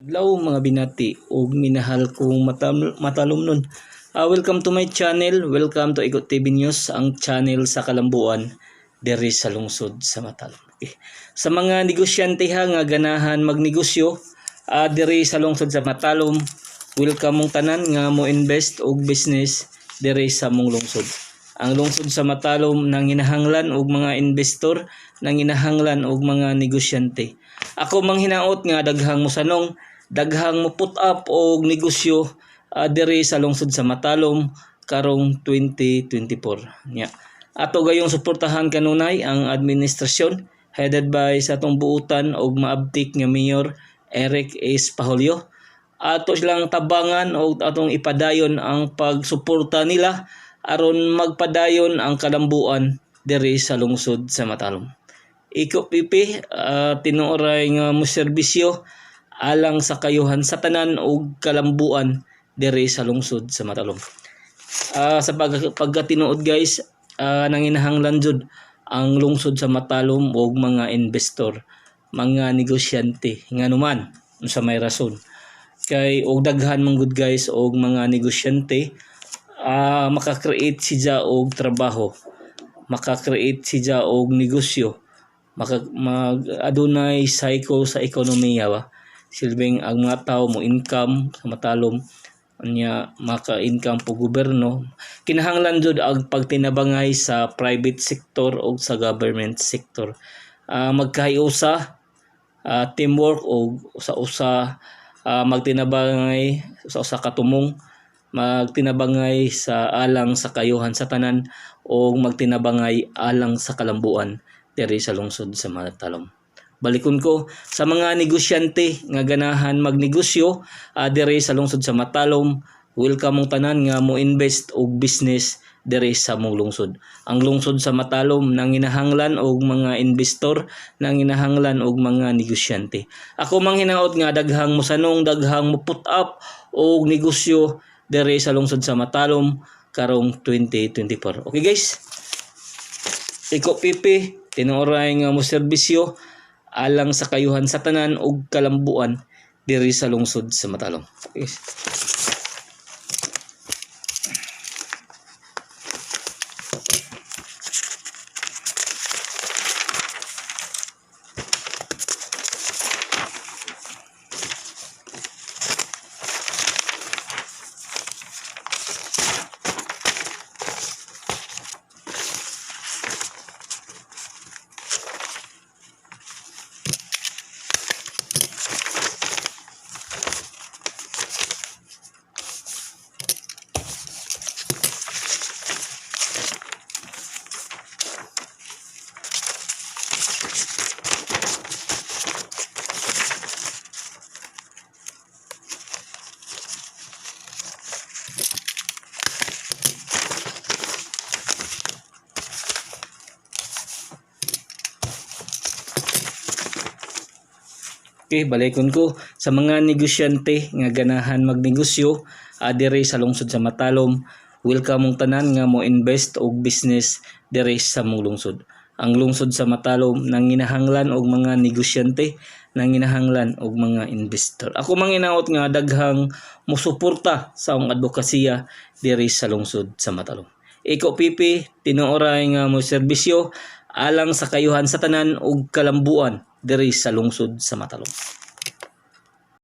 Adlaw mga binati ug minahal kong matalumnon. Welcome to my channel. Welcome to Ikot TV News, ang channel sa kalambuan diri sa lungsod sa Matalom. Okay. Sa mga negosyante nga ganahan magnegosyo diri sa lungsod sa Matalom, welcome mong tanan nga mo invest og business diri sa mong lungsod. Ang lungsod sa Matalom nanginahanglan og mga investor, nanginahanglan og mga negosyante. Ako manghinaot nga daghang mosanong, daghang mo put up og negosyo diri sa lungsod sa Matalom karong 2024. Nya. Ato gayong suportahan kanunay ang administrasyon headed by sa atong buutan og maabtik nga Mayor Eric S. Pahulio. Ato silang tabangan og atong ipadayon ang pagsuporta nila aron magpadayon ang kalambuan diri sa lungsod sa Matalom. Iko pipi tinuoray nga mo serbisyo alang sa kayuhan sa tanan og kalambuan diri sa lungsod sa Matalom. Sa pagkatinuod guys, nanginahanglan jud ang lungsod sa Matalom og mga investor, mga negosyante nganuman unsa may rason. Kay og daghan man gud guys og mga negosyante maka-create siya og trabaho, maka-create siya og negosyo, adunay cycle sa ekonomiya ba. Silbing ang mga tao mo income sa Matalom nya maka-income po gobyerno. Kinahanglan jud ang pagtinabangay sa private sector o sa government sector. Magkahiusa, teamwork o usa magtinabangay sa usa ka tumong, magtinabangay sa alang sa kayuhan sa tanan o magtinabangay alang sa kalambuan diri sa lungsod sa Matalom. Balikon ko sa mga negosyante nga ganahan magnegosyo diri sa lungsod sa Matalom, welcome mong tanan nga mo invest og business diri sa mong lungsod. Ang lungsod sa Matalom nanginahanglan og mga investor, nanginahanglan og mga negosyante. Ako manghinaot nga daghang mosanong, daghang mo put up og negosyo diri sa lungsod sa Matalom karong 2024. Okay guys? Iko pipi tinuoray nga mo serbisyo alang sa kayuhan sa tanan ug kalambuan diri sa lungsod sa Matalom. Okay. Okay, balikon ko sa mga negosyante nga ganahan magnegosyo diri sa lungsod sa Matalom, welcome mong tanan nga mo invest og business diri sa mong lungsod. Ang lungsod sa Matalom nanginahanglan og mga negosyante, nanginahanglan og mga investor. Ako manghinaot nga daghang mosuporta sa akong advokasya diri sa lungsod sa Matalom. Iko pipi tinuoray nga mo serbisyo alang sa kayuhan sa tanan ug kalambuan diri sa lungsod sa Matalom.